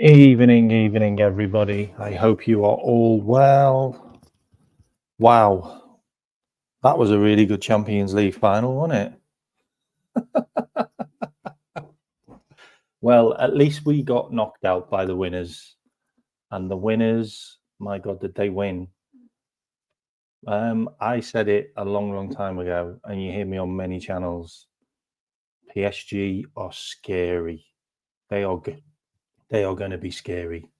Evening, everybody. I hope you are all well. Wow, that was a really good Champions League final, wasn't it? Well, at least we got knocked out by the winners. And the winners, my God, did they win? I said it a long time ago, and you hear me on many channels. PSG are scary. They are good. They are going to be scary.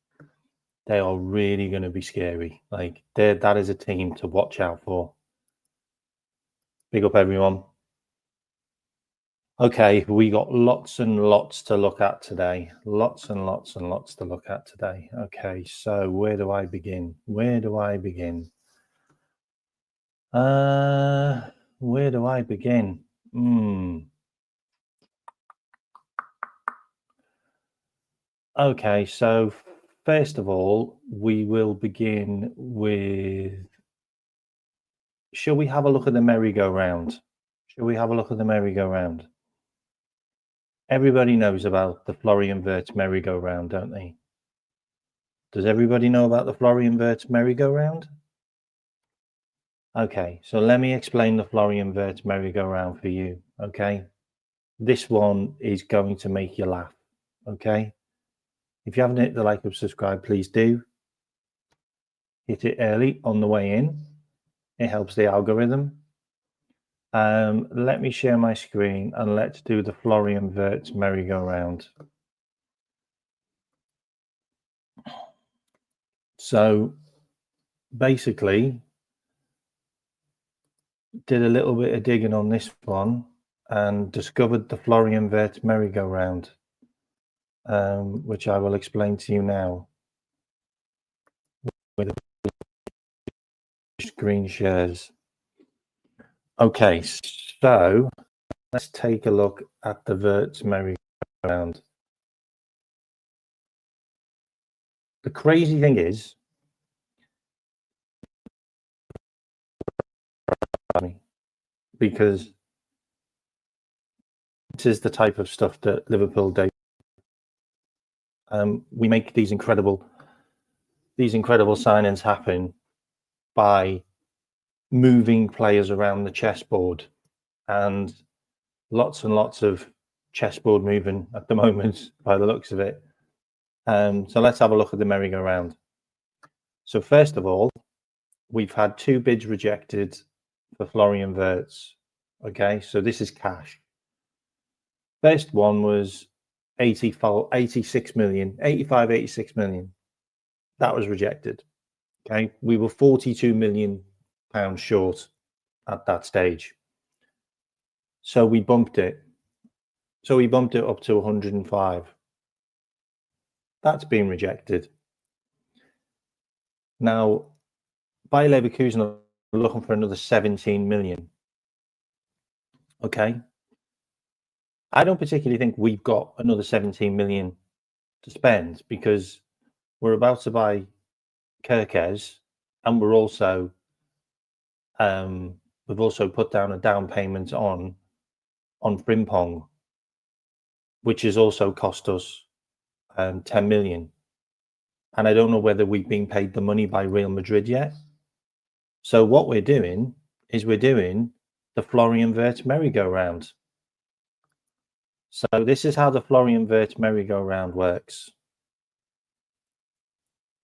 They are really going to be scary. Like, that is a team to watch out for. Big up, everyone. Okay, we got lots and lots to look at today. Lots and lots to look at today. Okay, so where do I begin? Where do I begin? Okay, so first of all, we will begin with... Shall we have a look at the merry-go-round? Everybody knows about the Florian Wirtz merry-go-round, don't they? Does everybody know about the Florian Wirtz merry-go-round? Okay, so let me explain the Florian Wirtz merry-go-round for you, okay? This one is going to make you laugh, okay? If you haven't hit the like or subscribe, please do. Hit it early on the way in. It helps the algorithm. Let me share my screen and let's do the Florian Wirtz merry-go-round. So basically, did a little bit of digging on this one and discovered the Florian Wirtz merry-go-round, which I will explain to you now with screen shares. Okay, so let's take a look at the Wirtz merry-go-round. The crazy thing is, because this is the type of stuff that Liverpool do. We make these incredible signings happen by moving players around the chessboard, and lots of chessboard moving at the moment by the looks of it. So let's have a look at the merry-go-round. So first of all, we've had 2 bids rejected for Florian Wirtz. Okay, so this is cash. First one was 86 million. That was rejected. Okay, we were 42 million pounds short at that stage. So we bumped it. Up to 105. That's been rejected. Now, Bayer Leverkusen are looking for another 17 million. Okay. I don't particularly think we've got another 17 million to spend, because we're about to buy Kerkez, and we're also we've also put down a down payment on Frimpong, which has also cost us 10 million. And I don't know whether we've been paid the money by Real Madrid yet. So what we're doing is we're doing the Florian Wirtz merry-go-round. So this is how the Florian Wirtz merry-go-round works.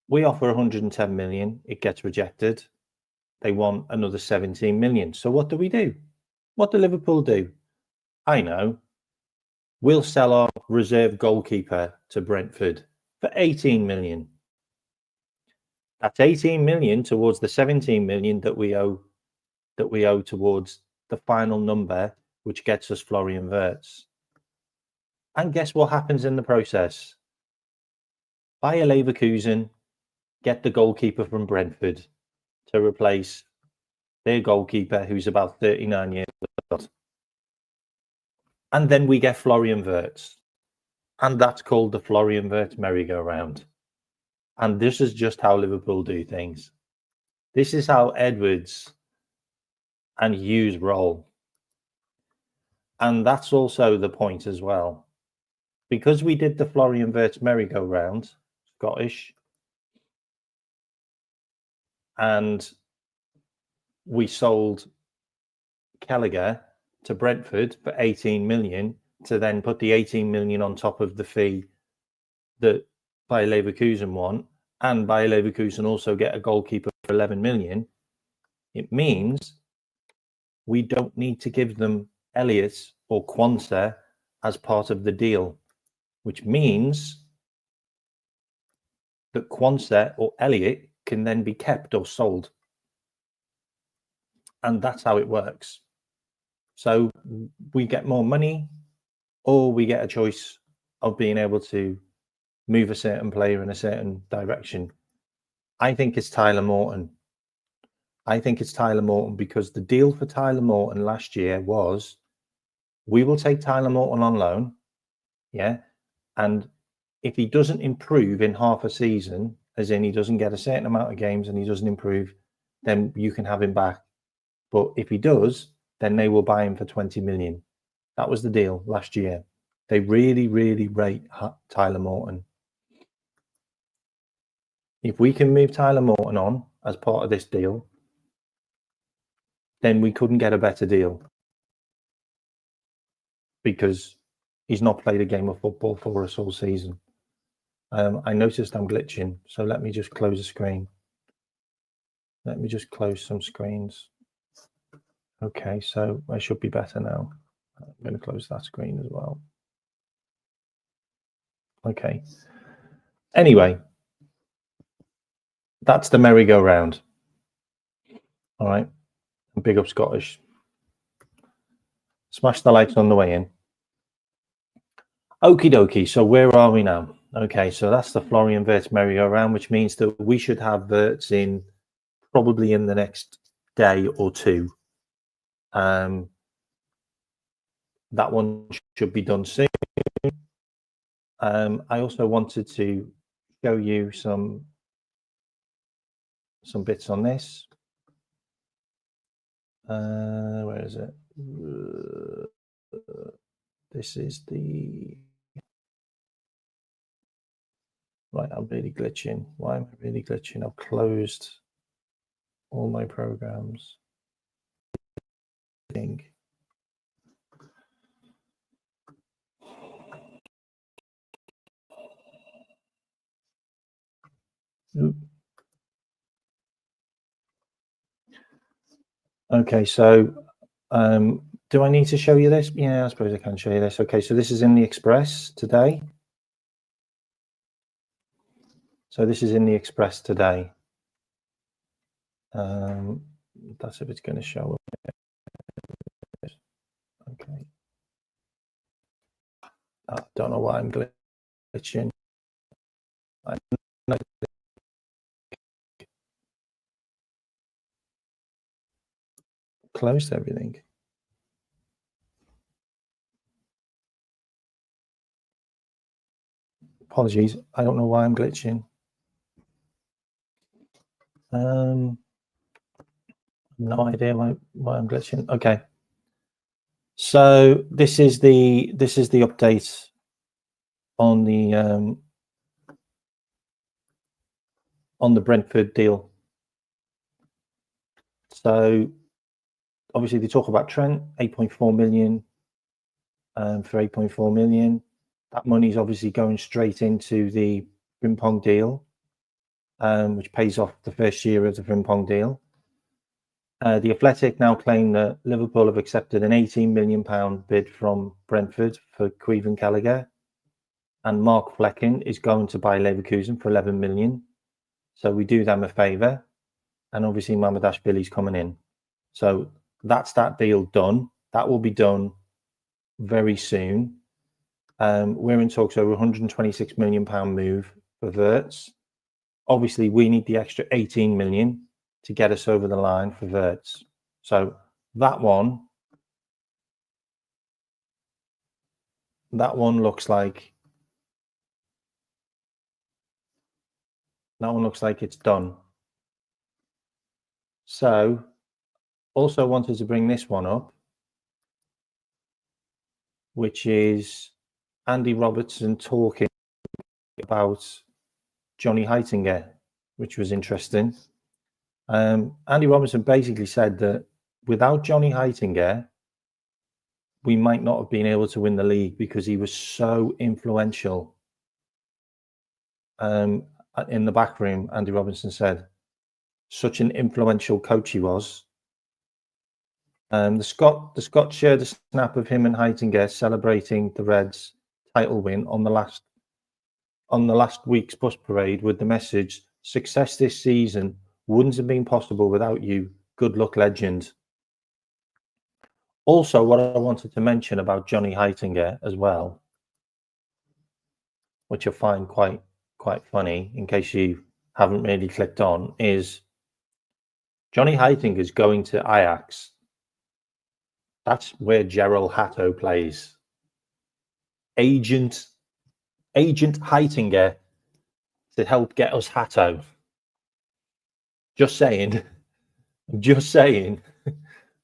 We offer 110 million, it gets rejected. They want another 17 million. So what do? What do Liverpool do? I know. We'll sell our reserve goalkeeper to Brentford for 18 million. That's 18 million towards the 17 million that we owe towards the final number, which gets us Florian Wirtz. And guess what happens in the process? Bayer Leverkusen get the goalkeeper from Brentford to replace their goalkeeper, who's about 39 years old. And then we get Florian Wirtz. And that's called the Florian Wirtz merry-go-round. And this is just how Liverpool do things. This is how Edwards and Hughes roll. And that's also the point as well. Because we did the Florian Wirtz merry-go-round, Scottish. And we sold Kerkez to Brentford for 18 million to then put the 18 million on top of the fee that Bayer Leverkusen want, and Bayer Leverkusen also get a goalkeeper for 11 million. It means we don't need to give them Elliott or Quansah as part of the deal, which means that Quansah or Elliott can then be kept or sold. And that's how it works. So we get more money, or we get a choice of being able to move a certain player in a certain direction. I think it's Tyler Morton. I think it's Tyler Morton because the deal for Tyler Morton last year was, we will take Tyler Morton on loan, yeah, and if he doesn't improve in half a season, as in he doesn't get a certain amount of games and he doesn't improve, then you can have him back. But if he does, then they will buy him for 20 million. That was the deal last year. They really, really rate Tyler Morton. If we can move Tyler Morton on as part of this deal, then we couldn't get a better deal, because he's not played a game of football for us all season. I noticed I'm glitching, so let me just close the screen. Let me just close some screens. Okay, so I should be better now. I'm going to close that screen as well. Okay. Anyway, that's the merry-go-round. All right. Big up Scottish. Smash the likes on the way in. Okie dokie. So where are we now? Okay, so that's the Florian Wirtz merry-go-round, which means that we should have Wirtz in probably in the next day or two. That one should be done soon. I also wanted to show you some bits on this. Where is it? This is the... Right, I'm really glitching. Why am I really glitching? I've closed all my programs. Oop. Okay, so do I need to show you this? Yeah, I suppose I can show you this. Okay, so this is in the Express today. So this is in the Express today. That's if it's going to show up. Okay. I don't know why I'm glitching. Closed everything. Apologies. I don't know why I'm glitching. No idea why I'm glitching. Okay. So this is the update on the Brentford deal. So obviously they talk about Trent, 8.4 million for 8.4 million. That money is obviously going straight into the Frimpong deal, which pays off the first year of the Frimpong deal. The Athletic now claim that Liverpool have accepted an £18 million bid from Brentford for Kerkez, and Mark Flecken is going to buy Leverkusen for 11 million. So we do them a favour, and obviously Mamardashvili's coming in. So that's that deal done. That will be done very soon. We're in talks over £126 million move for Wirtz. Obviously, we need the extra 18 million to get us over the line for Wirtz. So that one looks like it's done. So also wanted to bring this one up, which is Andy Robertson talking about Johnny Heitinger, which was interesting. Andy Robertson basically said that without Johnny Heitinger, we might not have been able to win the league because he was so influential. In the back room, Andy Robertson said, such an influential coach he was. The Scot shared a snap of him and Heitinger celebrating the Reds' title win on the last week's bus parade with the message, "Success this season wouldn't have been possible without you. Good luck, legend." Also, what I wanted to mention about Johnny Heitinger as well, which I find quite funny, in case you haven't really clicked on, is Johnny Heitinger is going to Ajax. That's where Gerald Hatto plays. Agent Heitinger to help get us Hatto. Just saying,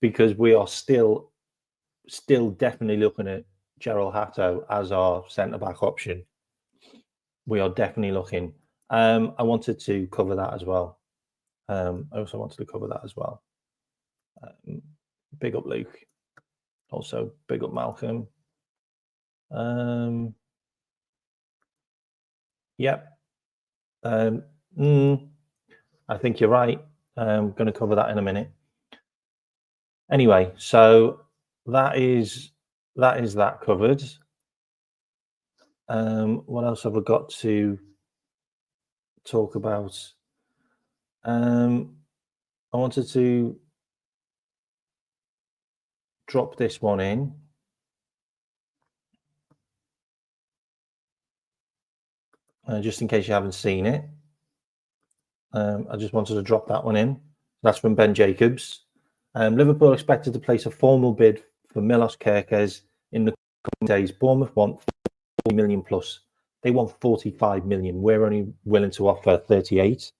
because we are still definitely looking at Gerald Hatto as our centre-back option. We are definitely looking. I wanted to cover that as well. Big up Luke. Also, big up Malcolm. Yep. I think you're right. I'm going to cover that in a minute. Anyway, so that is that covered. What else have I got to talk about? I wanted to drop this one in. Just in case you haven't seen it. I just wanted to drop that one in. That's from Ben Jacobs. Liverpool expected to place a formal bid for Milos Kerkez in the coming days. Bournemouth want 40 million plus. They want 45 million. We're only willing to offer 38.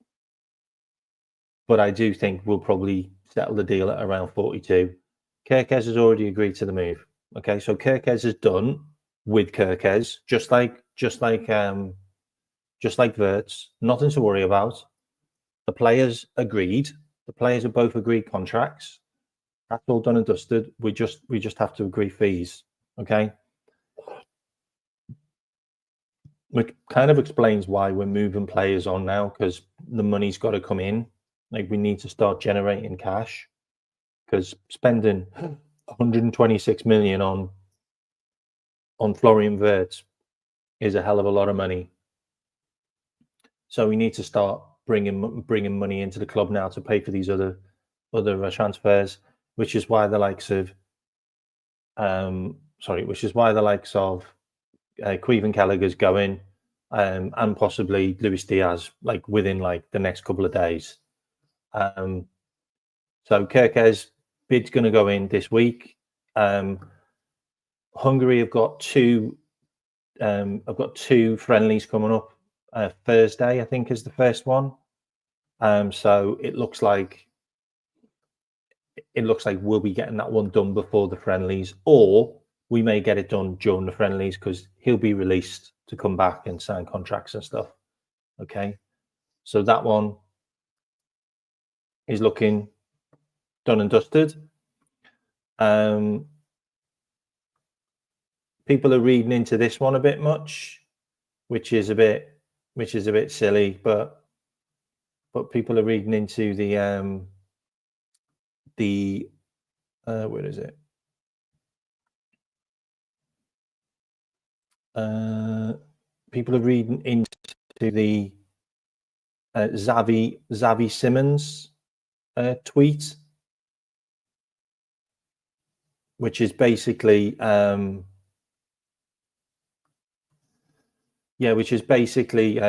But I do think we'll probably settle the deal at around 42. Kerkez has already agreed to the move. Okay, so Kerkez is done with Kerkez, just like Wirtz. Nothing to worry about. The players agreed. The players have both agreed contracts. That's all done and dusted. We just have to agree fees. Okay. Which kind of explains why we're moving players on now, because the money's got to come in. Like, we need to start generating cash, because spending 126 million on Florian Wirtz is a hell of a lot of money. So we need to start bringing money into the club now to pay for these other transfers, which is why the likes of Queven Gallagher's going, and possibly Luis Diaz, like within like the next couple of days. So Kerkez bid's going to go in this week. Hungary have got two. I've got two friendlies coming up. Thursday, I think, is the first one. So it looks like we'll be getting that one done before the friendlies, or we may get it done during the friendlies because he'll be released to come back and sign contracts and stuff. Okay, so that one is looking done and dusted. People are reading into this one a bit much, which is a bit silly, but people are reading into the where is it? People are reading into the Xavi Simons tweet, which is basically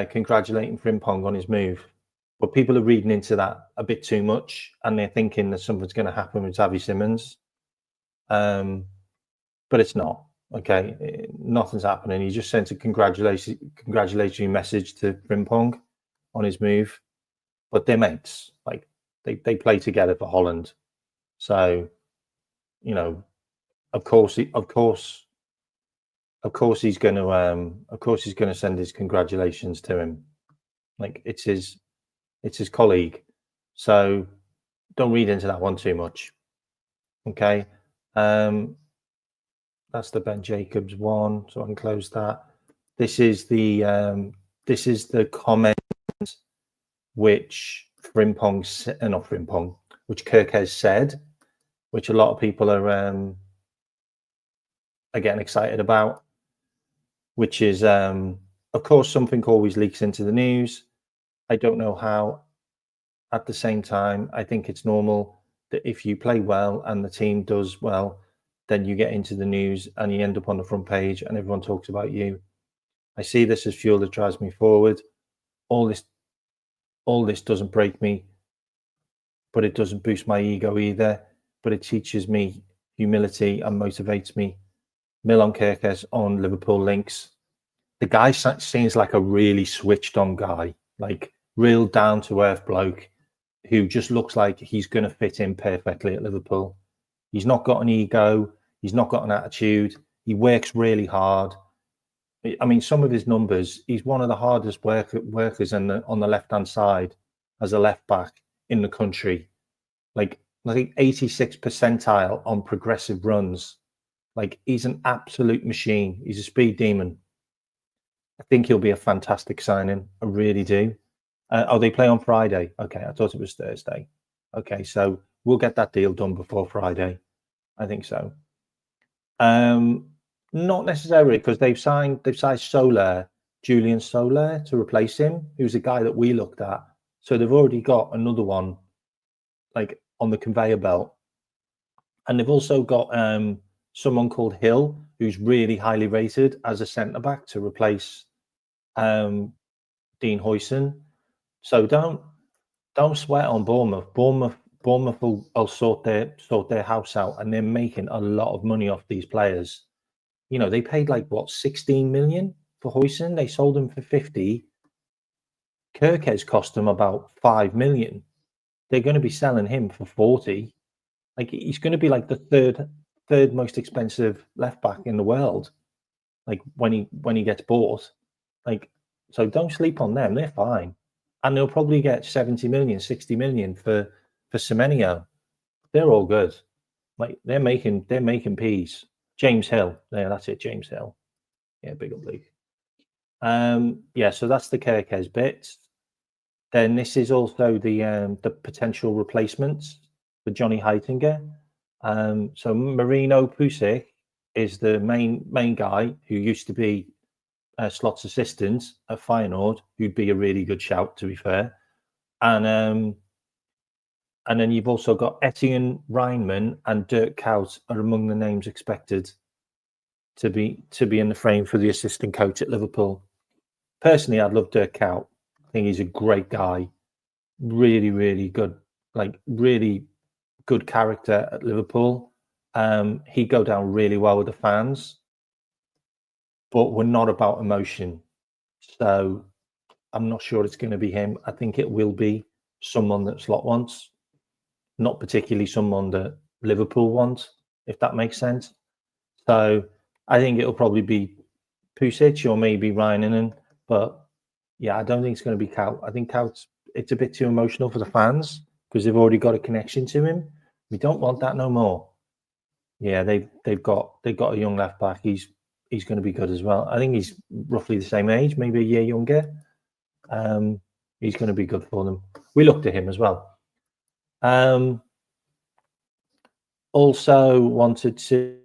congratulating Frimpong on his move. But people are reading into that a bit too much, and they're thinking that something's going to happen with Xavi Simons. But it's not. Okay, nothing's happening. He just sent a congratulatory message to Frimpong on his move. But they're mates. Like, they play together for Holland. So, you know, of course he's going to send his congratulations to him. Like it's his colleague. So don't read into that one too much. Okay. That's the Ben Jacobs one, so I can close that. This is the comment which not Frimpong, which Kerkez said, which a lot of people are getting excited about, which is of course something always leaks into the news. I don't know how. At the same time, I think it's normal that if you play well and the team does well, then you get into the news and you end up on the front page and everyone talks about you. I see this as fuel that drives me forward. All this doesn't break me, but it doesn't boost my ego either. But it teaches me humility and motivates me. Milan Kerkez on Liverpool links. The guy seems like a really switched on guy, like real down to earth bloke who just looks like he's going to fit in perfectly at Liverpool. He's not got an ego. He's not got an attitude. He works really hard. I mean, some of his numbers, he's one of the hardest workers on the left-hand side as a left back in the country. Like, I think 86th percentile on progressive runs. Like, he's an absolute machine. He's a speed demon. I think he'll be a fantastic signing. I really do. They play on Friday. Okay, I thought it was Thursday. Okay, so we'll get that deal done before Friday. I think so. Not necessarily, because they've signed Julian Soler to replace him, who's a guy that we looked at. So they've already got another one, like on the conveyor belt, and they've also got someone called Hill, who's really highly rated as a centre back to replace Dean Huijsen. So don't sweat on Bournemouth. Bournemouth will sort their house out, and they're making a lot of money off these players. You know, they paid like what 16 million for Huijsen. They sold him for 50. Kerkez cost them about 5 million. They're going to be selling him for 40. Like he's going to be like the third most expensive left back in the world. Like when he gets bought. Like, so don't sleep on them. They're fine. And they'll probably get 70 million, 60 million for Semenyo. They're all good. Like they're making peas. James Hill. Yeah, that's it, James Hill. Yeah, big up league. Yeah, so that's the Kerkez bit. Then this is also the potential replacements for Johnny Heitinger. So Marino Pusic is the main guy who used to be Slot's assistant at Feyenoord, who'd be a really good shout, to be fair. And then you've also got Etienne Reinman and Dirk Kuyt are among the names expected to be in the frame for the assistant coach at Liverpool. Personally, I'd love Dirk Kuyt. I think he's a great guy, really, really good, like really good character at Liverpool. He'd go down really well with the fans, but we're not about emotion. So I'm not sure it's going to be him. I think it will be someone that Slot wants, not particularly someone that Liverpool wants, if that makes sense. So I think it'll probably be Pusic or maybe Reinanen, but yeah, I don't think it's going to be Kuyt. I think it's a bit too emotional for the fans because they've already got a connection to him. We don't want that no more. Yeah, they've got a young left back. He's going to be good as well. I think he's roughly the same age, maybe a year younger. He's going to be good for them. We looked at him as well. Also wanted to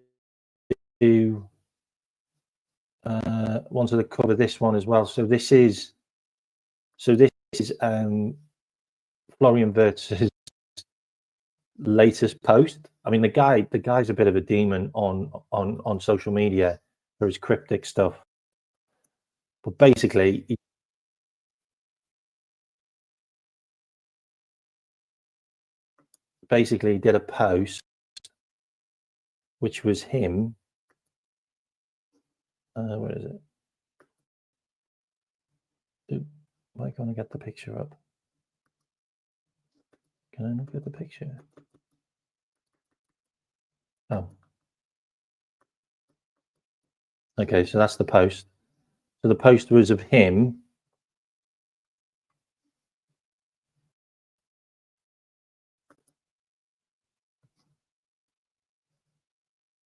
cover this one as well. So this is Florian Wirtz's latest post. I mean, the guy's a bit of a demon on social media for his cryptic stuff. But basically, he did a post which was him. Where is it? Am I going to get the picture up? Can I not get the picture? Oh. Okay, so that's the post. So the post was of him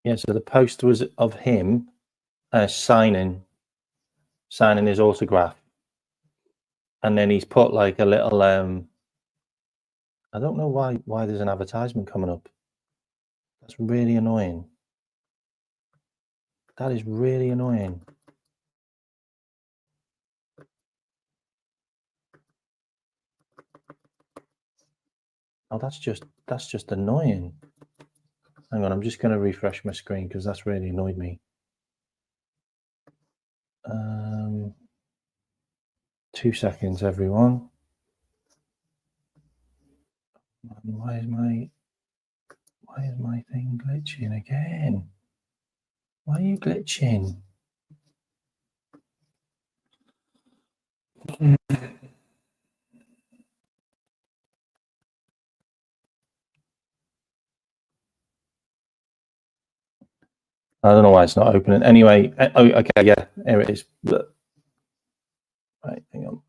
Yeah, so the post was of him signing his autograph, and then he's put like a little I don't know why there's an advertisement coming up. That's really annoying. That is really annoying. Oh, that's just annoying. Hang on, I'm just going to refresh my screen because that's really annoyed me. 2 seconds, everyone. Why is my thing glitching again? Why are you glitching? I don't know why it's not opening. Anyway, oh, okay, yeah, here it is. Right, hang on.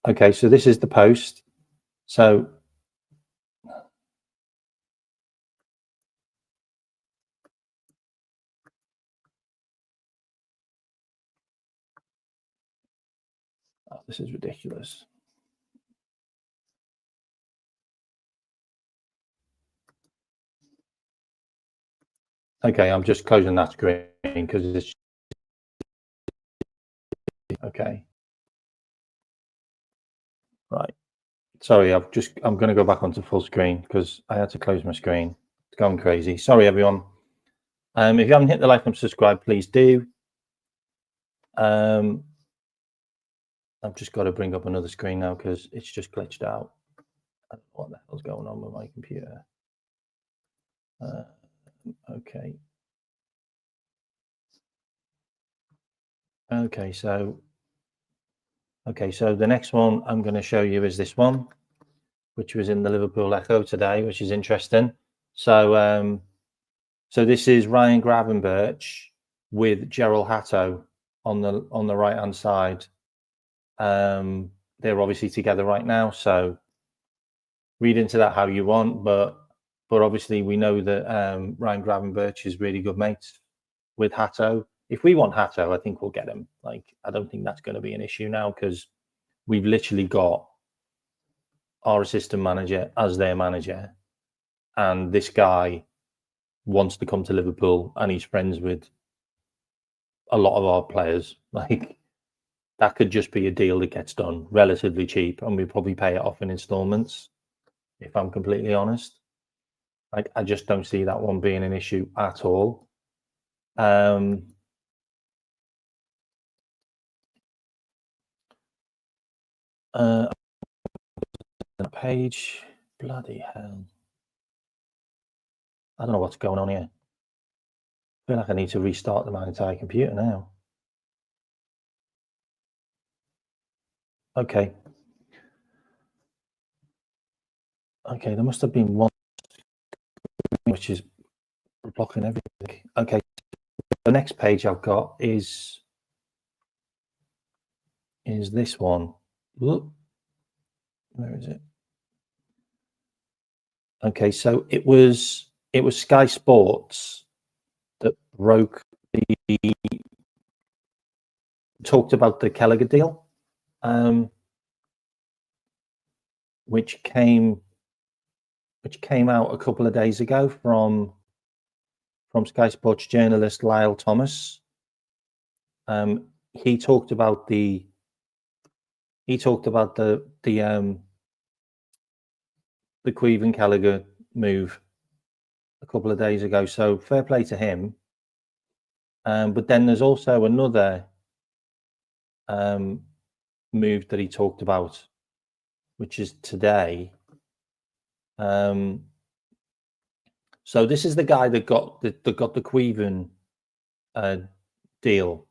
Okay, so this is the post. So oh, this is ridiculous. Okay, I'm just closing that screen because it's okay. Right. Sorry, I'm going to go back onto full screen because I had to close my screen. It's going crazy. Sorry, everyone. If you haven't hit the like and subscribe, please do. I've just got to bring up another screen now because it's just glitched out. I don't know what the hell's going on with my computer. Okay. Okay, so the next one I'm going to show you is this one, which was in the Liverpool Echo today, which is interesting. So, so this is Ryan Gravenberch with Gerald Hatto on the right hand side. They're obviously together right now, so read into that how you want, but obviously we know that Ryan Gravenberch is really good mates with Hatto. If we want Hatto, I think we'll get him. Like, I don't think that's going to be an issue now because we've literally got our assistant manager as their manager, and this guy wants to come to Liverpool and he's friends with a lot of our players. Like, that could just be a deal that gets done relatively cheap, and we probably pay it off in installments, if I'm completely honest. Like, I just don't see that one being an issue at all. Page, bloody hell. I don't know what's going on here. I feel like I need to restart my entire computer now. Okay. Okay, there must have been one which is blocking everything. Okay, the next page I've got is this one. Whoop. Where is it? Okay, so it was Sky Sports that talked about the Kerkez deal, which came out a couple of days ago from Sky Sports journalist Lyle Thomas. He talked about the Queeve and Gallagher move a couple of days ago. So fair play to him. But then there's also another move that he talked about, which is today. So this is the guy that got the Queven deal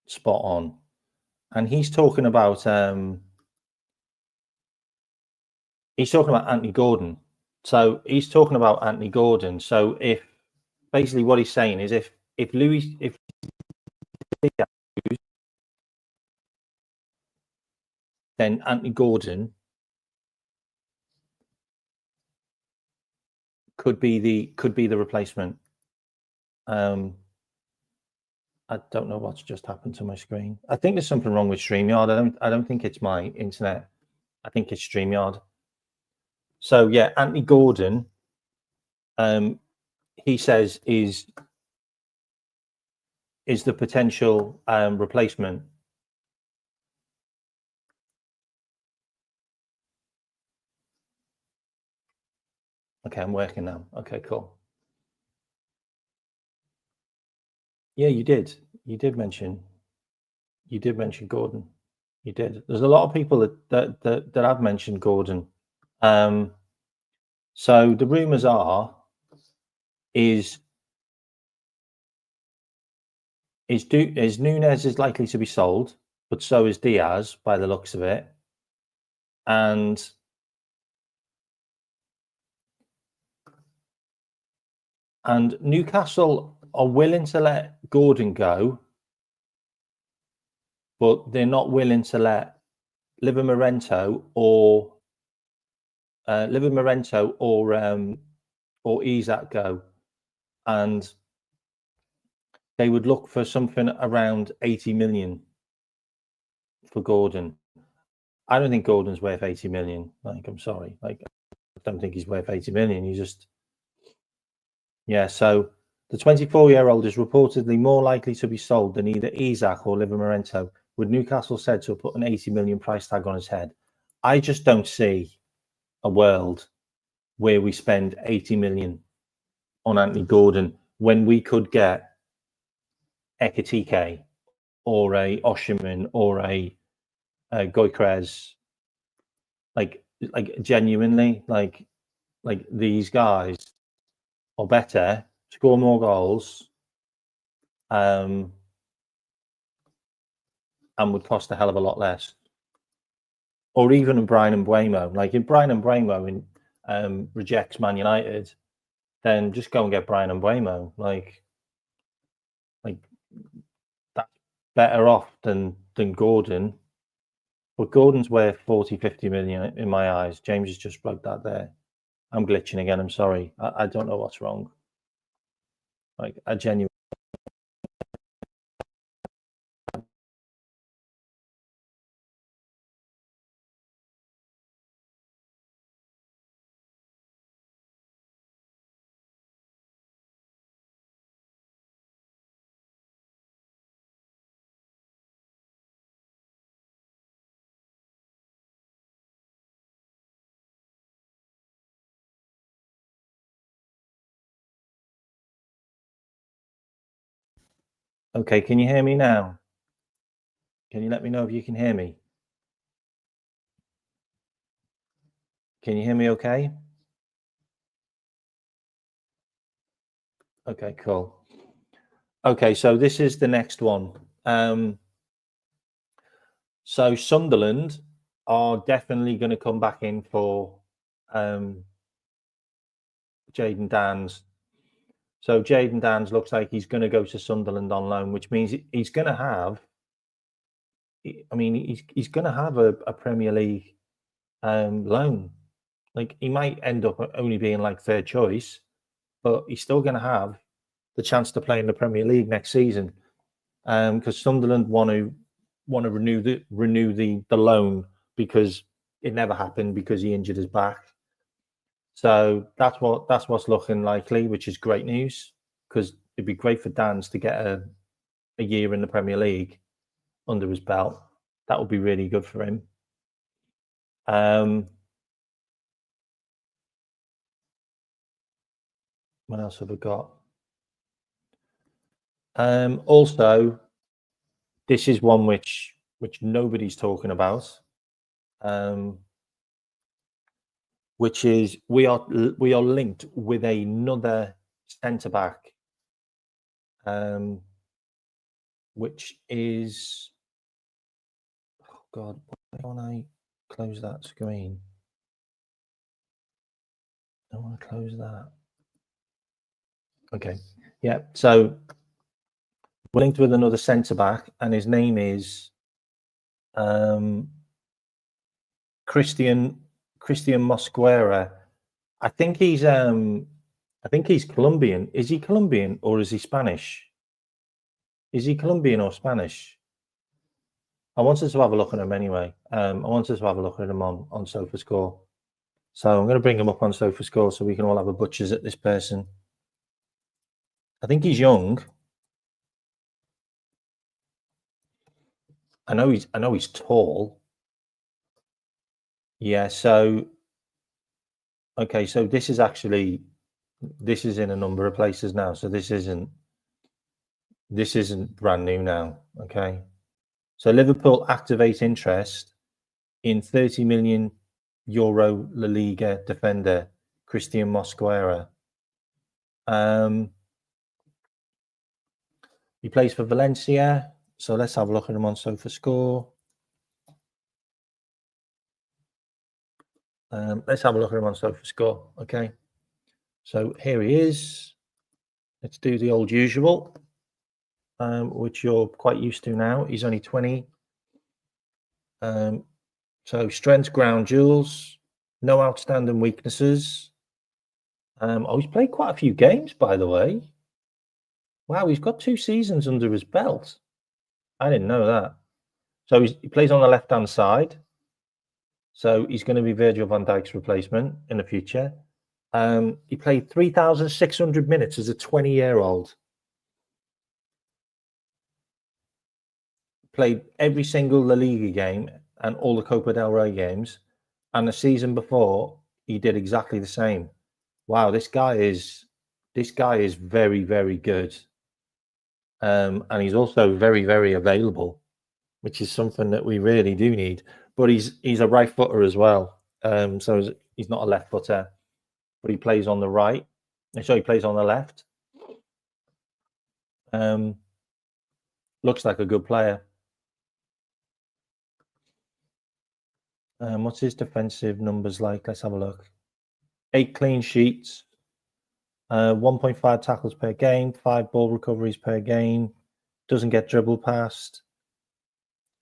spot on, and he's talking about Anthony Gordon. So he's talking about Anthony Gordon. So if basically what he's saying is if then Anthony Gordon could be the replacement. I don't know what's just happened to my screen. I think there's something wrong with StreamYard. I don't think it's my internet. I think it's StreamYard. So yeah, Anthony Gordon, he says is the potential replacement. Okay, I'm working now. Okay, cool. Yeah, you did. You did mention Gordon. You did. There's a lot of people that have mentioned Gordon. So the rumors are is Nunez is likely to be sold, but so is Diaz by the looks of it. And Newcastle are willing to let Gordon go, but they're not willing to let Liverpool or Isak go, and they would look for something around 80 million for Gordon. I don't think Gordon's worth 80 million. Like, I'm sorry. Like, I don't think he's worth 80 million. He's just, yeah. So the 24-year-old is reportedly more likely to be sold than either Isak or Liverpool, with Newcastle said to have put an 80 million price tag on his head. I just don't see a world where we spend 80 million on Anthony Gordon when we could get Ekitike or a Oshiman or a Kerkez, like genuinely, like these guys are better, score more goals, and would cost a hell of a lot less. Or even Brian Mbeumo. Like, if Brian Mbeumo rejects Man United, then just go and get Brian Mbeumo. Like that's better off than Gordon. But Gordon's worth 40, 50 million in my eyes. James has just plugged that there. I'm glitching again. I'm sorry. I don't know what's wrong. Like, I genuinely. Okay, can you hear me now? Can you let me know if you can hear me? Can you hear me okay? Okay, cool. Okay, so this is the next one. So Sunderland are definitely going to come back in for Jayden Danns. So Jayden Danns looks like he's going to go to Sunderland on loan, which means he's going to have. I mean, he's going to have a Premier League loan. Like, he might end up only being like third choice, but he's still going to have the chance to play in the Premier League next season. Because Sunderland want to renew the loan, because it never happened because he injured his back. So that's what's looking likely, which is great news, because it'd be great for Danns to get a year in the Premier League under his belt. That would be really good for him. What else have we got? Also, this is one which nobody's talking about, which is we are linked with another centre back, which is, oh God, why don't I close that screen? I want to close that. Okay, yeah. So we're linked with another centre back, and his name is Christian Mosquera. I think he's I think he's Colombian. Is he Colombian or is he Spanish? Is he Colombian or Spanish? I wanted to have a look at him anyway. I wanted to have a look at him on SofaScore. So I'm going to bring him up on SofaScore so we can all have a butchers at this person. I think he's young. I know he's tall. Yeah, so okay, so this is in a number of places now. So this isn't brand new now. Okay. So Liverpool activate interest in 30 million euro La Liga defender Christian Mosquera. He plays for Valencia. So let's have a look at him on SofaScore. Let's have a look at him on SofaScore. Okay. So here he is. Let's do the old usual, which you're quite used to now. He's only 20. So strengths, ground duels, no outstanding weaknesses. He's played quite a few games, by the way. Wow, he's got 2 seasons under his belt. I didn't know that. So he plays on the left-hand side. So he's going to be Virgil van Dijk's replacement in the future. He played 3,600 minutes as a 20-year-old. Played every single La Liga game and all the Copa del Rey games. And the season before, he did exactly the same. Wow, this guy is very, very good. And he's also very, very available, which is something that we really do need. But he's a right footer as well. So he's not a left footer, but he plays on the right. So he plays on the left. Looks like a good player. What's his defensive numbers like? Let's have a look. 8 clean sheets, 1.5 tackles per game, 5 ball recoveries per game, doesn't get dribble past.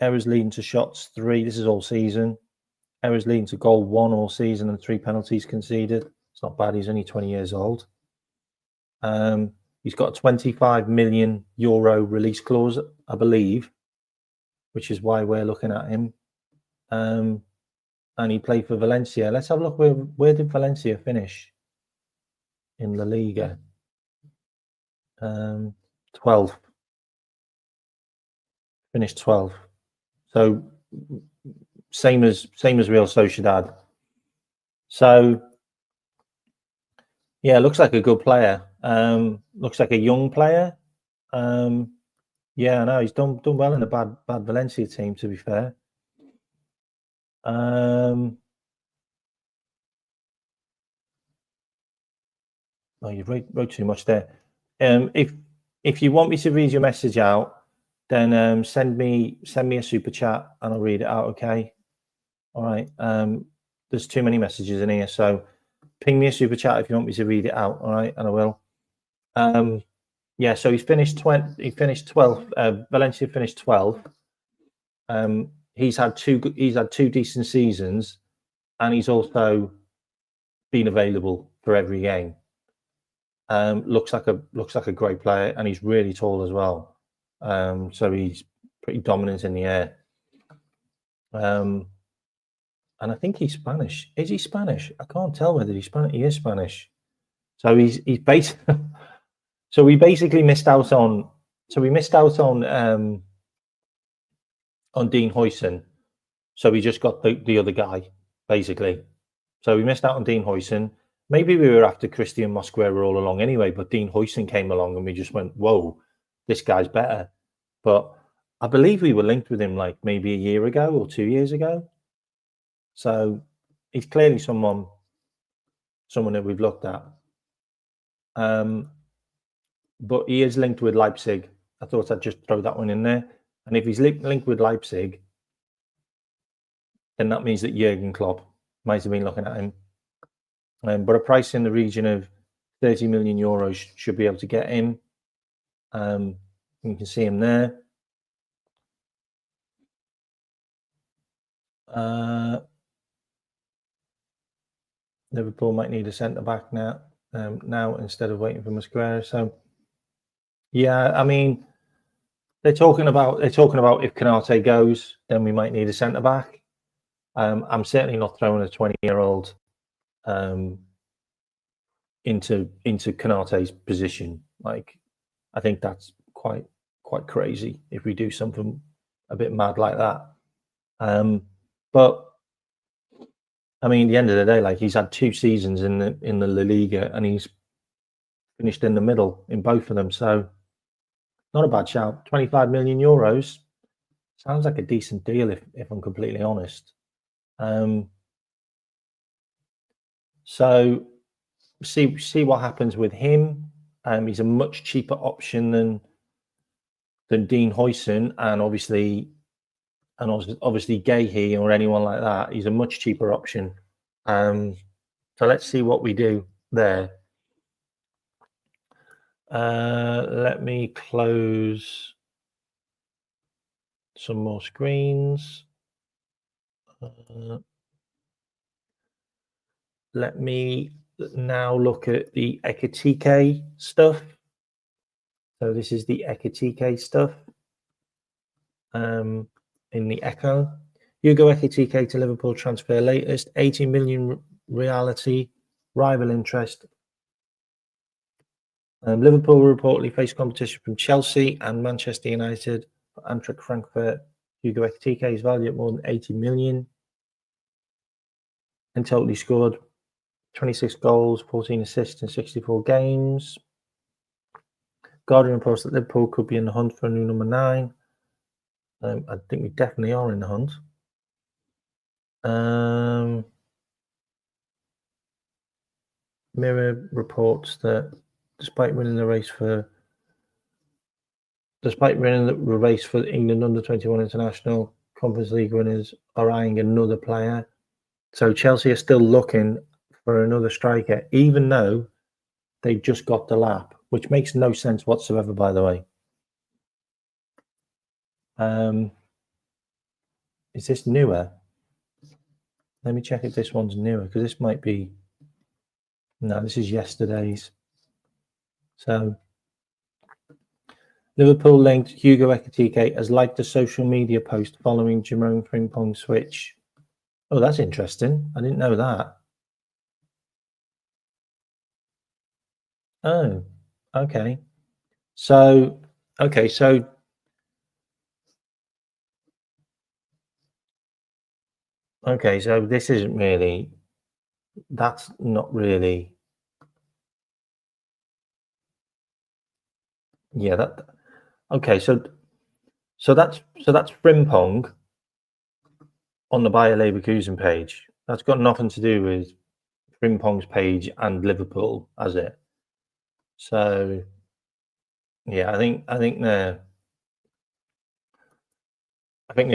Errors leading to shots 3. This is all season. Errors leading to goal 1 all season and 3 penalties conceded. It's not bad. He's only 20 years old. He's got a 25 million euro release clause, I believe, which is why we're looking at him. And he played for Valencia. Let's have a look. Where did Valencia finish in La Liga? 12th. Finished 12th. So same as Real Sociedad. So yeah, looks like a good player. Looks like a young player. Yeah, no, he's done well in the bad Valencia team, to be fair. Oh, you wrote too much there. If you want me to read your message out, then send me a super chat and I'll read it out. Okay. All right. There's too many messages in here, so ping me a super chat if you want me to read it out. All right, and I will. Yeah. So he finished 20. He finished 12th. Valencia finished 12th. He's had two decent seasons, and he's also been available for every game. Looks like a great player, and he's really tall as well. So he's pretty dominant in the air. And I think he's Spanish. Is he Spanish? I can't tell whether he's Spanish. He is Spanish. So he's basically. So we basically missed out on. So we missed out on Dean Huijsen. So we just got the other guy, basically. So we missed out on Dean Huijsen. Maybe we were after Christian Mosquera all along anyway, but Dean Huijsen came along and we just went, whoa, this guy's better. But I believe we were linked with him like maybe a year ago or 2 years ago. So he's clearly someone that we've looked at. But he is linked with Leipzig. I thought I'd just throw that one in there. And if he's linked with Leipzig, then that means that Jurgen Klopp might have been looking at him. But a price in the region of 30 million euros should be able to get him. You can see him there. Liverpool might need a centre back now. now instead of waiting for Mosquera. So yeah, I mean, they're talking about if Konate goes, then we might need a centre back. I'm certainly not throwing a 20-year-old into Konate's position. Like, I think that's quite crazy if we do something a bit mad like that. But I mean, at the end of the day, like, he's had 2 seasons in the La Liga, and he's finished in the middle in both of them. So not a bad shout. 25 million euros sounds like a decent deal if I'm completely honest. So see what happens with him. He's a much cheaper option than Dean Huijsen, and obviously Gahey or anyone like that. He's a much cheaper option. So let's see what we do there. Let me close some more screens. Let me now look at the Ekitike stuff. So this is the Ekitike stuff in the Echo. Hugo Ekitike to Liverpool transfer latest, 80 million reality, rival interest. Liverpool will reportedly face competition from Chelsea and Manchester United. For Eintracht Frankfurt, Hugo Ekitike is valued at more than 80 million. And totally scored 26 goals, 14 assists in 64 games. Guardian reports that Liverpool could be in the hunt for a new number 9. I think we definitely are in the hunt. Mirror reports that despite winning the race for England under-21 international, Conference League winners are eyeing another player. So Chelsea are still looking for another striker, even though they just got the lap, which makes no sense whatsoever, by the way. Is this newer? Let me check if this one's newer, because this might be... No, this is yesterday's. So, Liverpool linked Hugo Ekitike as liked a social media post following Jerome Frimpong's switch. Oh, that's interesting. I didn't know that. Oh, okay. So this isn't really, that's not really, yeah, that, okay, so that's Frimpong on the Bayer Leverkusen page. That's got nothing to do with Frimpong's page and Liverpool, has it? So yeah, I think they're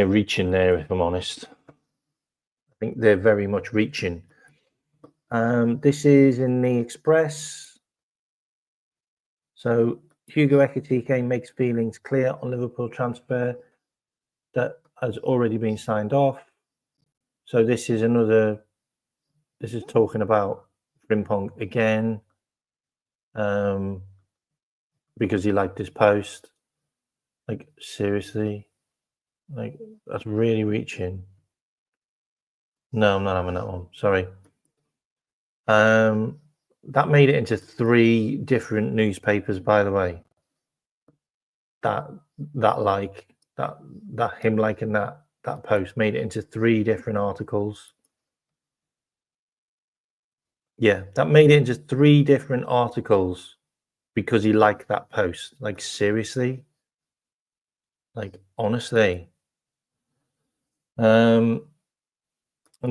reaching there, if I'm honest. I think they're very much reaching. This is in the Express. So Hugo Ekitike makes feelings clear on Liverpool transfer that has already been signed off. So this is talking about Frimpong again, because he liked this post. Like, seriously? Like, that's really reaching. No, I'm not having that one. Sorry. That made it into 3 different newspapers, by the way. That him liking that post made it into 3 different articles. Yeah, that made it into 3 different articles because he liked that post. Like, seriously? Like, honestly? And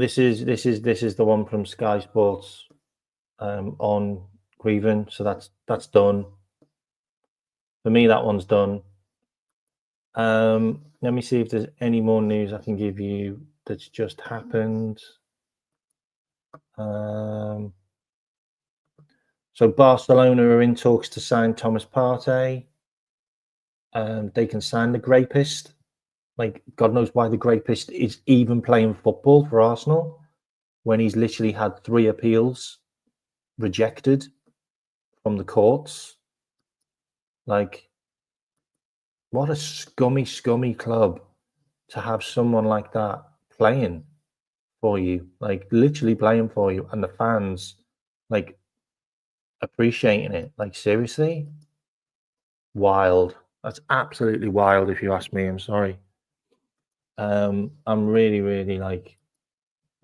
this is the one from Sky Sports on Grievin. So that's done. For me, that one's done. Let me see if there's any more news I can give you that's just happened. So Barcelona are in talks to sign Thomas Partey. They can sign the Grapist. Like, God knows why the Grapist is even playing football for Arsenal when he's literally had 3 appeals rejected. from the courts. Like, what a scummy club to have someone like that playing for you, like literally playing for you, and the fans like appreciating it. Like, seriously, wild. That's absolutely wild, if you ask me. I'm sorry. I'm really like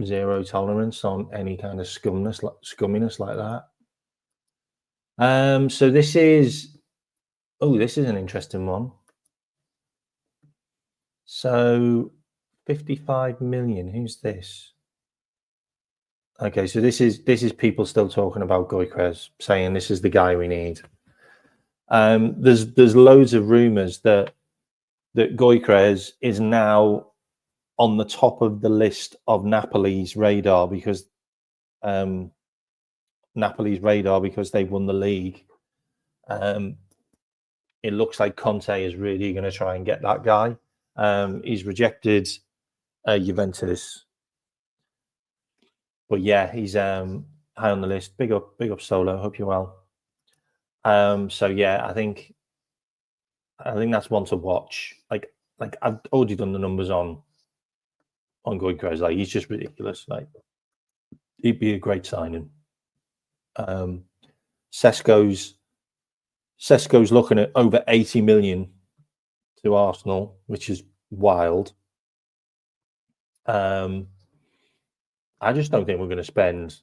zero tolerance on any kind of scumminess like that. So this is an interesting one. So 55 million. Who's this? Okay, so this is people still talking about Kerkez, saying this is the guy we need. There's loads of rumors that Kerkez is now on the top of the list of Napoli's radar because they won the league. It looks like Conte is really going to try and get that guy. He's rejected Juventus, but yeah, he's high on the list. Big up Solo. Hope you're well. So yeah, I think that's one to watch. Like I've already done the numbers on Kerkez. Like, he's just ridiculous. Like, he'd be a great signing. Sesko's looking at over 80 million to Arsenal, which is wild. I just don't think we're going to spend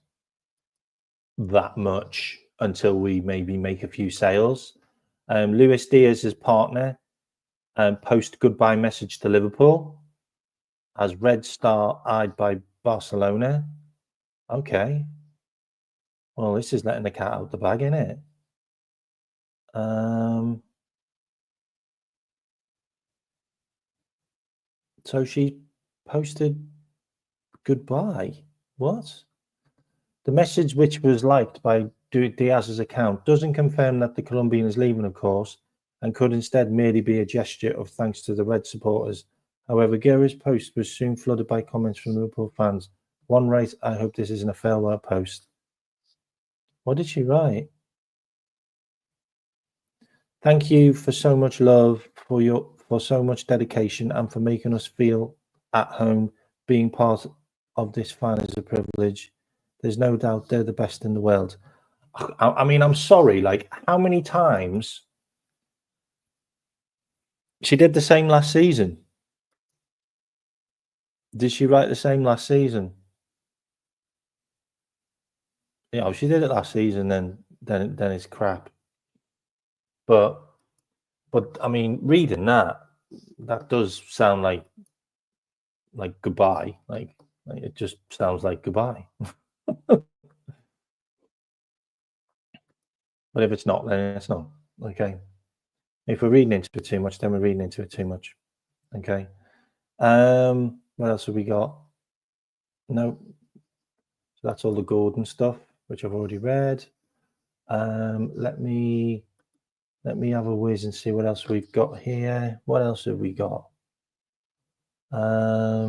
that much until we maybe make a few sales. Luis Diaz's partner post goodbye message to Liverpool as Red Star eyed by Barcelona. Okay. Well, this is letting the cat out the bag, isn't it? So she posted goodbye. What? The message, which was liked by Diaz's account, doesn't confirm that the Colombian is leaving, of course, and could instead merely be a gesture of thanks to the Red supporters. However, Guerra's post was soon flooded by comments from Liverpool fans. One writes, "I hope this isn't a farewell post." What did she write? Thank you for so much love, for so much dedication, and for making us feel at home. Being part of this fan is a privilege. There's no doubt they're the best in the world. I mean, I'm sorry. Like, how many times? She did the same last season. Did she write the same last season? You know, she did it last season, then it's crap. But I mean, reading that does sound like goodbye. Like it just sounds like goodbye. But if it's not, then it's not. Okay. If we're reading into it too much, then we're reading into it too much. Okay. What else have we got? No. So that's all the Gordon stuff, which I've already read. Let me have a whiz and see what else we've got here. What else have we got? I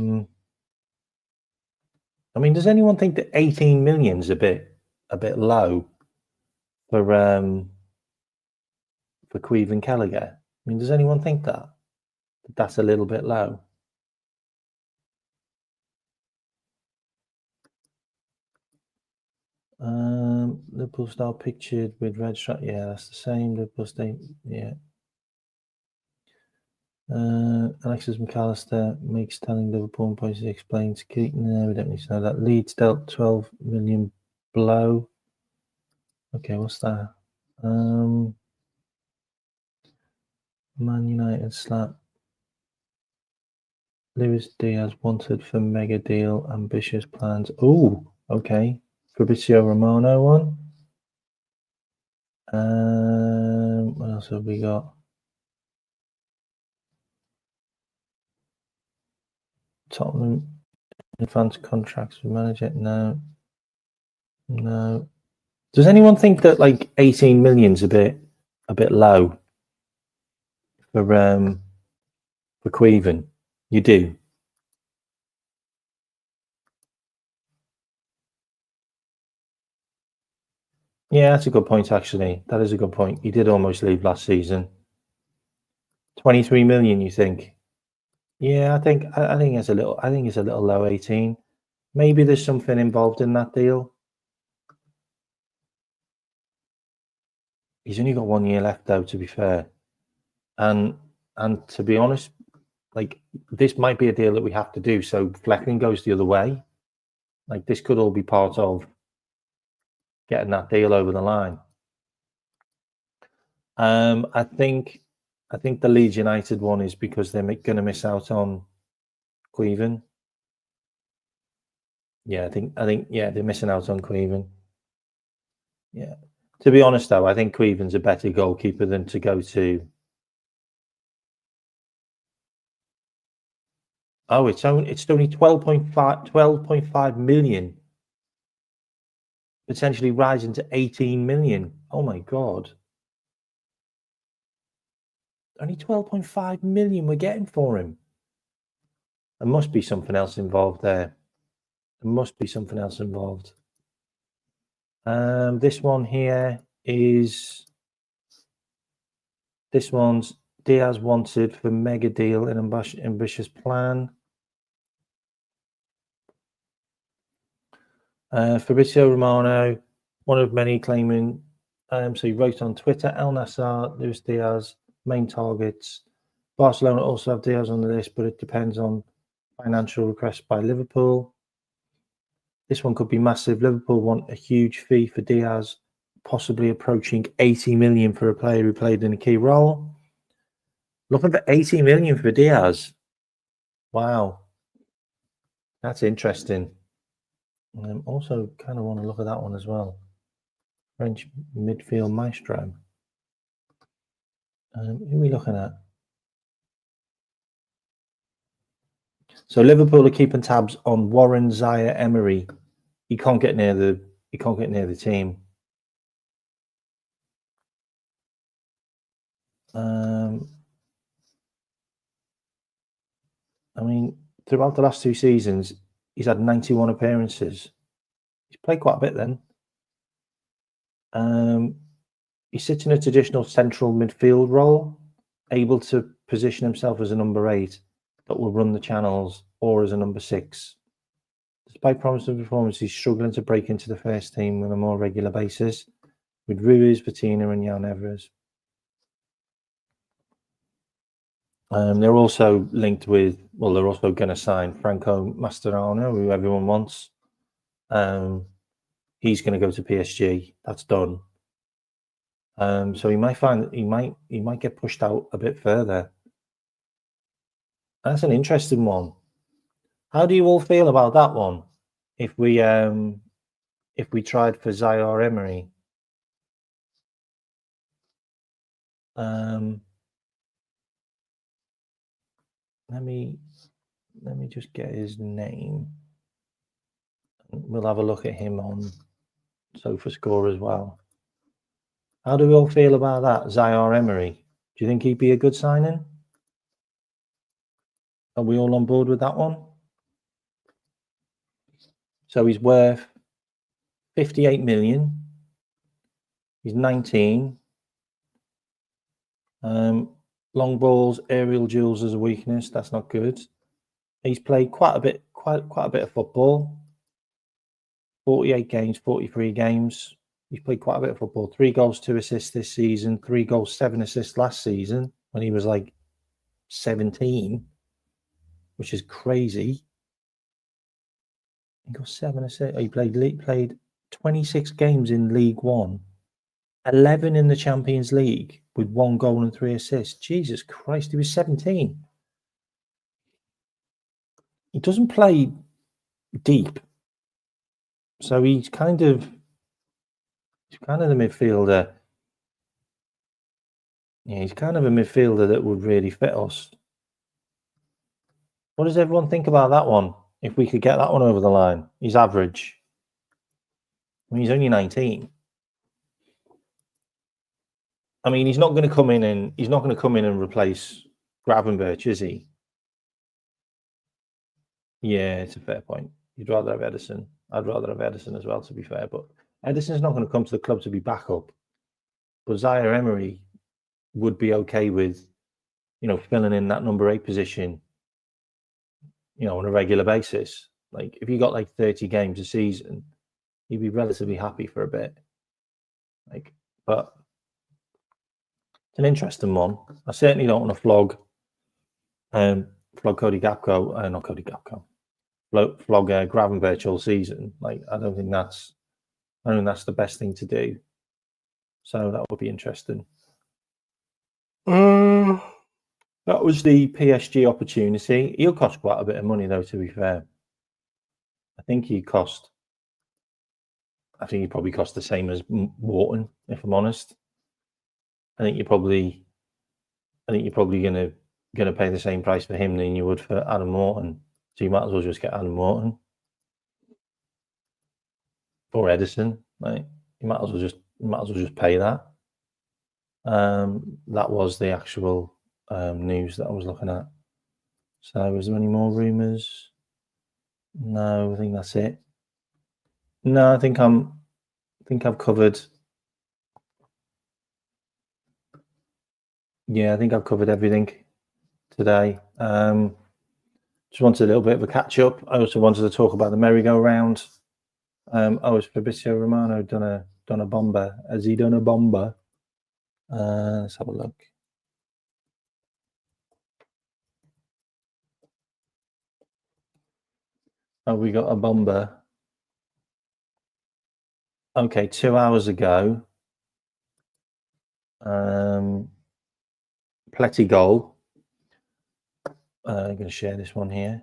mean, does anyone think that 18 million is a bit low for Queeve and Gallagher? I mean, does anyone think that that's a little bit low? Liverpool style pictured with red stripe. Yeah, that's the same. Liverpool state. Yeah. Alexis McAllister makes telling Liverpool and policy explains Keaton. No, we don't need to know that. Leeds dealt 12 million blow. Okay, what's that? Man United slap. Luis Diaz wanted for mega deal, ambitious plans. Oh, okay. Fabrizio Romano one. What else have we got? Tottenham advanced contracts with manager. No. Does anyone think that like 18 million's a bit low for Queven? You do? Yeah, that's a good point, actually. That is a good point. He did almost leave last season. 23 million, you think? Yeah, I think it's a little. I think it's a little low. 18. Maybe there's something involved in that deal. He's only got 1 year left, though. To be fair, and to be honest, like this might be a deal that we have to do. So Fleckling goes the other way. Like this could all be part of getting that deal over the line. I think the Leeds United one is because they're going to miss out on Queven. Yeah, I think yeah, they're missing out on Queven. Yeah. To be honest, though, I think Queven's a better goalkeeper than to go to. Oh, it's only 12.5 million, potentially rising to 18 million. Oh my god. Only 12.5 million we're getting for him. There must be something else involved there. There must be something else involved. This one here is. This one's Diaz wanted for mega deal and ambitious plan. Fabrizio Romano, one of many claiming. So he wrote on Twitter, El Nassr, Luis Diaz, main targets. Barcelona also have Diaz on the list, but it depends on financial requests by Liverpool. This one could be massive. Liverpool want a huge fee for Diaz, possibly approaching 80 million for a player who played in a key role. Looking for 80 million for Diaz. Wow. That's interesting. Also kind of want to look at that one as well. French midfield maestro. Who are we looking at? So Liverpool are keeping tabs on Warren Zaire-Emery. He can't get near the team. I mean, throughout the last 2 seasons, he's had 91 appearances. He's played quite a bit then. He sits in a traditional central midfield role, able to position himself as a number 8 that will run the channels, or as a number 6. Despite promising performance, he's struggling to break into the first team on a more regular basis, with Ruiz, Patina, and Jan Evers. They're also linked with, well, they're also going to sign Franco Mascherano, who everyone wants. He's going to go to PSG. That's done. So he might find that he might get pushed out a bit further. That's an interesting one. How do you all feel about that one? If we tried for Zaire-Emery, let me just get his name. We'll have a look at him on SofaScore as well. How do we all feel about that, Zaire-Emery? Do you think he'd be a good signing? Are we all on board with that one? So he's worth 58 million. He's 19. Long balls, aerial duels as a weakness. That's not good. He's played quite a bit of football. 48 games, 43 games. He's played quite a bit of football. 3 goals, 2 assists this season. 3 goals, 7 assists last season when he was like 17, which is crazy. He got 7 assists. He played 26 games in League One, 11 in the Champions League with 1 goal and 3 assists. Jesus Christ, he was 17. He doesn't play deep, so he's kind of the midfielder. Yeah, he's kind of a midfielder that would really fit us. What does everyone think about that one? If we could get that one over the line, he's average. I mean, he's only 19. I mean, he's not going to come in and replace Gravenberch, is he? Yeah, it's a fair point. You'd rather have Edison. I'd rather have Edison as well, to be fair. But Ederson's not going to come to the club to be backup, but Zaire Emery would be okay with, filling in that number 8 position, on a regular basis. Like if you got like 30 games a season, he'd be relatively happy for a bit. But it's an interesting one. I certainly don't want to flog Cody Gakpo, not Cody Gakpo, flog Gravenberch all season. Like I don't think that's the best thing to do. So that would be interesting. That was the PSG opportunity. He'll cost quite a bit of money, though, to be fair. I think he probably cost the same as Wharton, if I'm honest. I think you're probably gonna pay the same price for him than you would for Adam Morton. So you might as well just get Adam Morton or Ederson. Like you might as well just pay that. That was the actual news that I was looking at. So was there any more rumours? No, I think that's it. No, I think I've covered. Yeah, I think I've covered everything today. Just wanted a little bit of a catch up. I also wanted to talk about the merry-go-round. Has Fabrizio Romano done a bomber? Has he done a bomber? Let's have a look. Oh, we got a bomber. Okay, 2 hours ago. Pletty goal. I'm going to share this one here.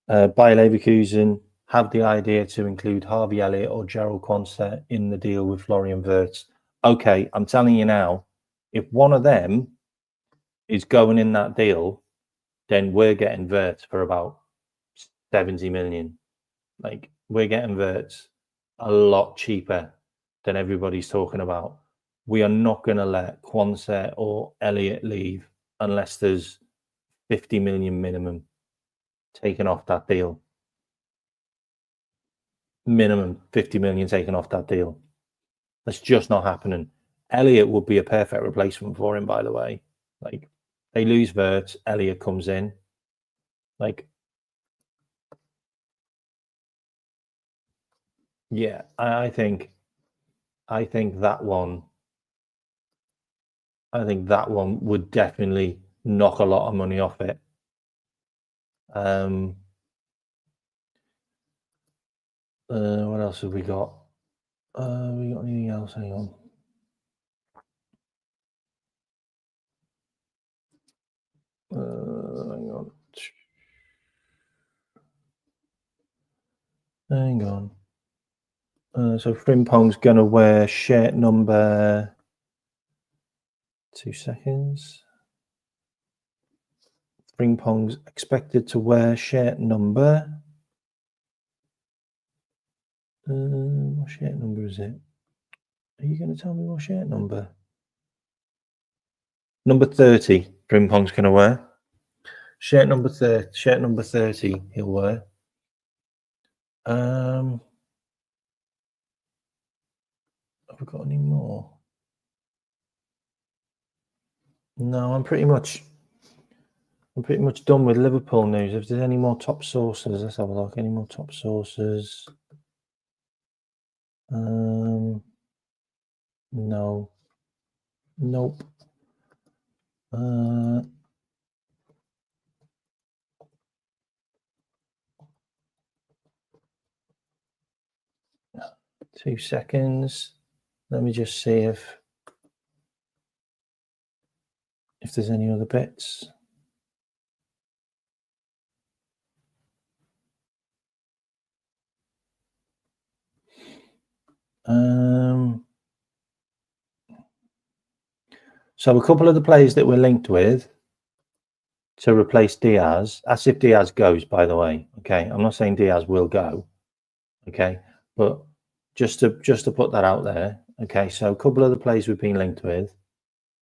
Bayer Leverkusen have the idea to include Harvey Elliott or Gerald Quansah in the deal with Florian Wirtz. Okay, I'm telling you now, if one of them is going in that deal, then we're getting Wirtz for about 70 million. Like we're getting Wirtz a lot cheaper than everybody's talking about. We are not going to let Quansah or Elliott leave unless there's 50 million minimum taken off that deal. Minimum 50 million taken off that deal. That's just not happening. Elliott would be a perfect replacement for him, by the way. Like they lose Wirtz, Elliott comes in. Like, yeah, I think that one. I think that one would definitely knock a lot of money off it. What else have we got? We got anything else? Hang on. Hang on. So Frimpong's going to wear shirt number... 2 seconds. Frimpong's expected to wear shirt number... what shirt number is it? Are you going to tell me what shirt number? Number 30, Frimpong's going to wear. Shirt number 30, he'll wear. Have we got any more? No, I'm pretty much done with Liverpool news. If there's any more top sources, let's have a look. Any more top sources? No. Nope. 2 seconds. Let me just see if there's any other bits. So a couple of the players that we're linked with to replace Diaz, as if Diaz goes, by the way. Okay, I'm not saying Diaz will go. Okay, but just to put that out there. Okay, so a couple of the players we've been linked with.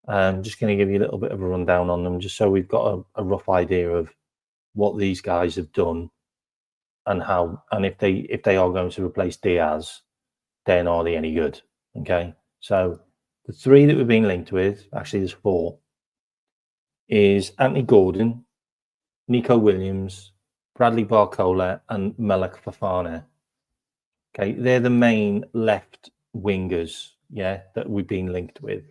I'm just going to give you a little bit of a rundown on them, just so we've got a rough idea of what these guys have done and how, and if they are going to replace Diaz. then are they any good? Okay, so the 3 that we've been linked with, actually there's 4, is Anthony Gordon, Nico Williams, Bradley Barcola, and Malek Fofana. Okay, they're the main left wingers, yeah, that we've been linked with.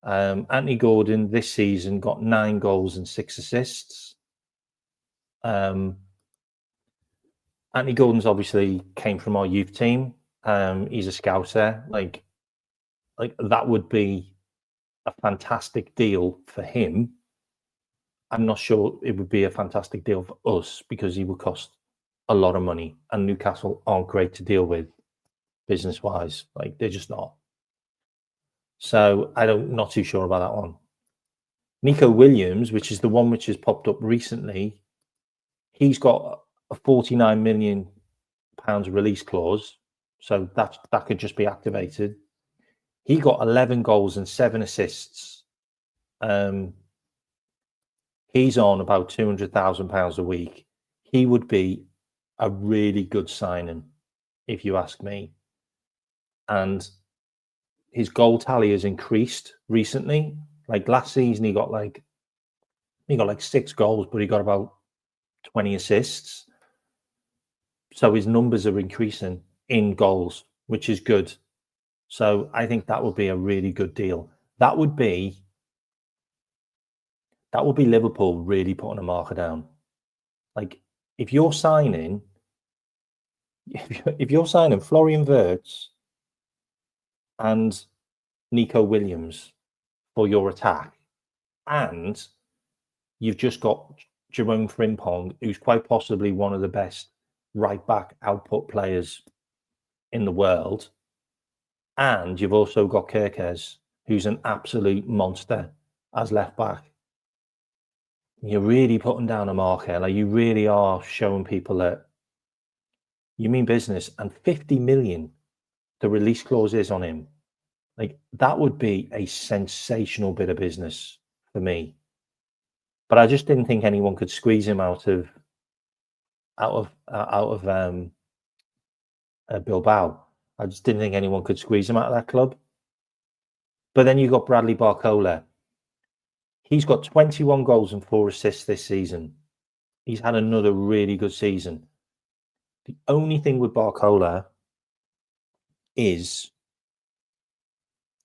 Anthony Gordon this season got 9 goals and 6 assists. Anthony Gordon's obviously came from our youth team. He's a scouser. Like that would be a fantastic deal for him. I'm not sure it would be a fantastic deal for us because he would cost a lot of money, and Newcastle aren't great to deal with business-wise. Like they're just not. So not too sure about that one. Nico Williams, which is the one which has popped up recently, he's got a £49 million release clause, so that could just be activated. He got 11 goals and 7 assists. He's on about £200,000 a week. He would be a really good signing, if you ask me. And his goal tally has increased recently. Like last season, he got like 6 goals, but he got about 20 assists. So his numbers are increasing in goals, which is good. So I think that would be a really good deal. That would be Liverpool really putting a marker down. Like if you're signing Florian Wirtz and Nico Williams for your attack, and you've just got Jerome Frimpong, who's quite possibly one of the best right back output players in the world, and you've also got Kerkez, who's an absolute monster as left back. You're really putting down a marker. Like you really are showing people that you mean business. And 50 million, the release clause is on him. Like that would be a sensational bit of business for me. But I just didn't think anyone could squeeze him out of Bilbao. I just didn't think anyone could squeeze him out of that club. But then you got Bradley Barcola. He's got 21 goals and 4 assists this season. He's had another really good season. The only thing with Barcola is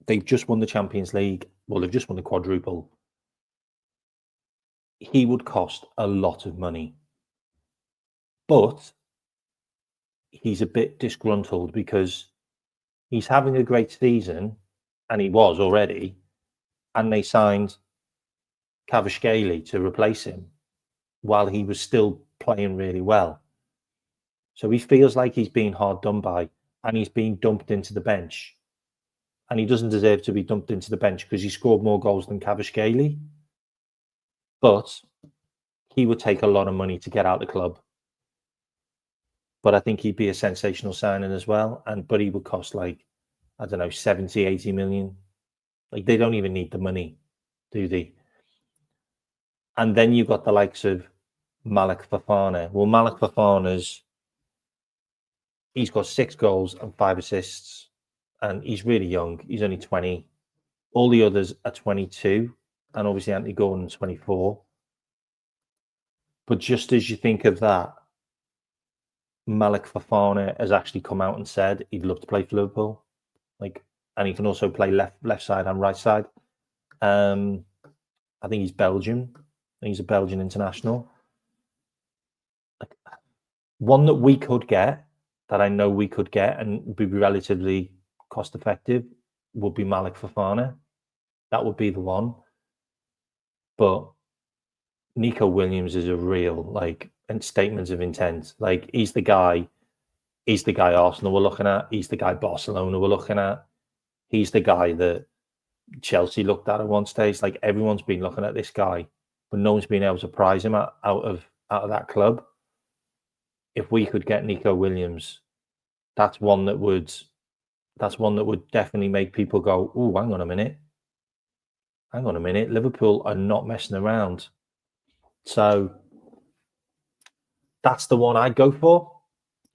they've just won the Champions League. Well, they've just won the quadruple. He would cost a lot of money. But he's a bit disgruntled because he's having a great season, and he was already, and they signed Kvaratskhelia to replace him while he was still playing really well. So he feels like he's being hard done by, and he's being dumped into the bench. And he doesn't deserve to be dumped into the bench because he scored more goals than Kvaratskhelia. But he would take a lot of money to get out of the club. But I think he'd be a sensational signing as well. But he would cost 70, 80 million. Like they don't even need the money, do they? And then you've got the likes of Malek Fofana. Well, Malek Fofana's, he's got 6 goals and 5 assists. And he's really young. He's only 20. All the others are 22. And obviously Anthony Gordon's 24. But just as you think of that, Malek Fofana has actually come out and said he'd love to play for Liverpool. And he can also play left side and right side. I think he's Belgian. He's a Belgian international. One that we could get, that I know we could get and be relatively cost effective, would be Malek Fofana. That would be the one. But Nico Williams is a real and statements of intent. He's the guy Arsenal were looking at. He's the guy Barcelona were looking at. He's the guy that Chelsea looked at one stage. Everyone's been looking at this guy, but no one's been able to prize him out of that club. If we could get Nico Williams, that's one that would definitely make people go, "Oh, hang on a minute. Liverpool are not messing around." So that's the one I'd go for.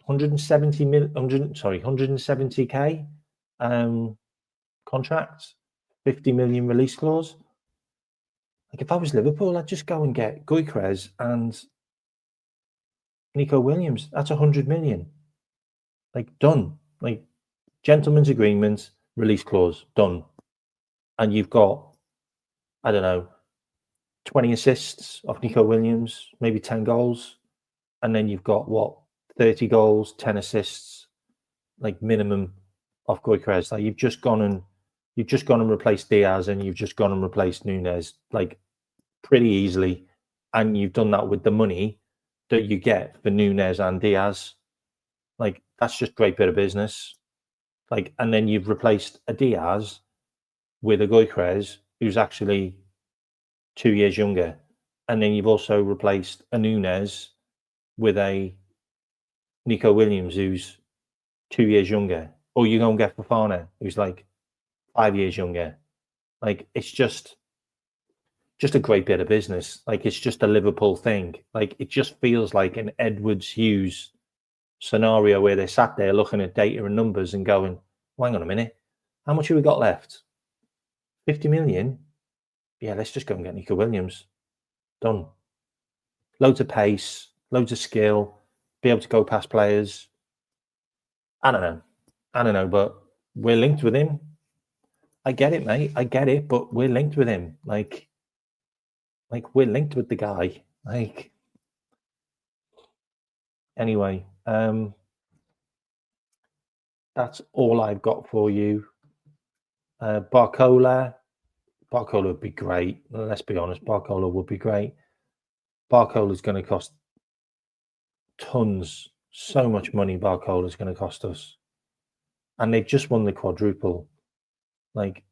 170k contract, 50 million release clause. Like, if I was Liverpool, I'd just go and get Kerkez and Nico Williams. That's 100 million. Like, done. Like, gentleman's agreement, release clause, done. And you've got, I don't know, 20 assists of Nico Williams, maybe 10 goals. And then you've got, 30 goals, 10 assists, like, minimum of Kerkez. Like, you've just gone and replaced Diaz, and you've just gone and replaced Nunes, like, pretty easily. And you've done that with the money that you get for Nunes and Diaz. Like, that's just a great bit of business. Like, and then you've replaced a Diaz with a Kerkez who's actually 2 years younger. And then you've also replaced a Nunes with a Nico Williams who's 2 years younger. Or you go and get Fofana, who's like 5 years younger. Like, it's just a great bit of business. Like, it's just a Liverpool thing. Like, it just feels like an Edwards Hughes scenario where they sat there looking at data and numbers and going, well, hang on a minute, how much have we got left? 50 million? Yeah, let's just go and get Nico Williams. Done. Loads of pace, loads of skill, be able to go past players. I don't know, but we're linked with him. I get it, mate. I get it, but we're linked with him. Like we're linked with the guy. Like, anyway, that's all I've got for you. Barcola would be great. Let's be honest, Barcola would be great. Barcola is going to cost tons, so much money. Barcola is going to cost us, and they've just won the quadruple. Like,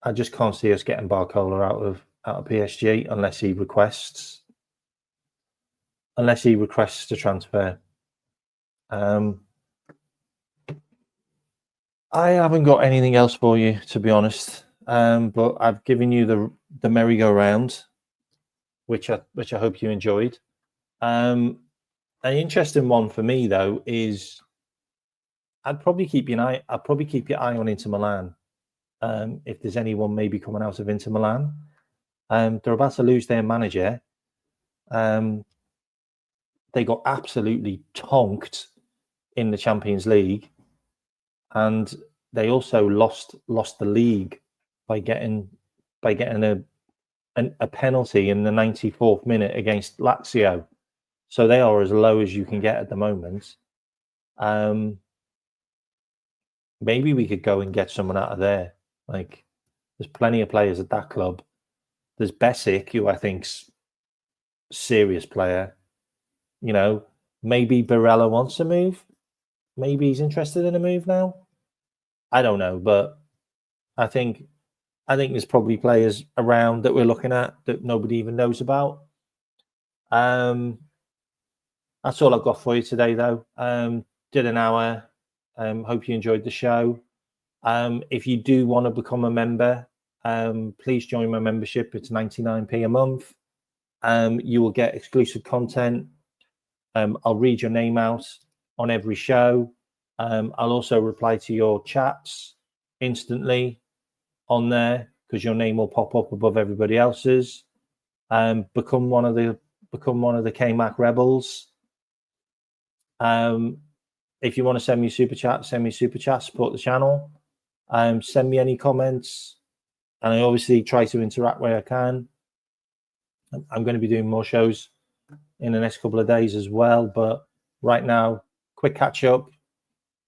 I just can't see us getting Barcola out of PSG unless he requests to transfer. I haven't got anything else for you, to be honest. But I've given you the merry-go-round, which I hope you enjoyed. An interesting one for me, though, is I'd probably keep your eye on Inter Milan. If there's anyone maybe coming out of Inter Milan, they're about to lose their manager. They got absolutely tonked in the Champions League, and they also lost the league by getting a penalty in the 94th minute against Lazio. So they are as low as you can get at the moment. Maybe we could go and get someone out of there. Like, there's plenty of players at that club. There's Besic, who I think's a serious player. You know, maybe Barella wants a move. Maybe he's interested in a move now. I don't know, but I think there's probably players around that we're looking at that nobody even knows about. That's all I've got for you today, though. Did an hour. Hope you enjoyed the show. If you do want to become a member, please join my membership. It's 99p a month. You will get exclusive content. I'll read your name out on every show. I'll also reply to your chats instantly on there because your name will pop up above everybody else's. Become one of the KMAC rebels. If you want to send me super chat, support the channel. Send me any comments, and I obviously try to interact where I can. I'm going to be doing more shows in the next couple of days as well, but right now, quick catch up.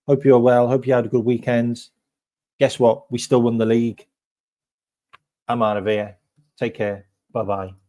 Hope you're well. Hope you had a good weekend. Guess what? We still won the league. I'm out of here. Take care. Bye-bye.